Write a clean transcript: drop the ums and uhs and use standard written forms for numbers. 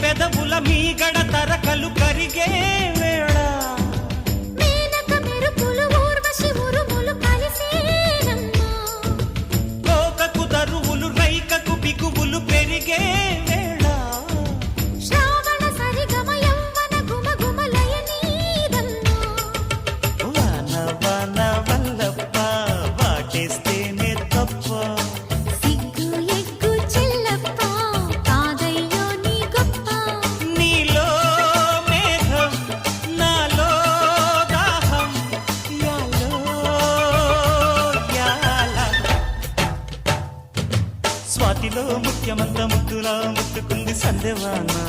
పెదవుల మీ గడ తరకలు కరిగే వేళ మేనక మెరుపులు ఊర్వశి ఉరుములు కలిసేనమ్మా కోకకు దరువులు రైకకు బిగువులు పెరిగే వేళ శ్రావణ సరిగమ యవ్వన గుమగుమలయ నీదమ్మా వాన వాన వల్లప్ప వాటేస్తేనే తప్ప సిగ్గు ఎగ్గు చెల్లప్ప కాదయ్యో నీ గొప్ప నీలో మేఘం నాలో దాహం యాలో యాల స్వాతిలో ముఖ్యమంత ముద్దులా ముట్టుకుంది సందేవానా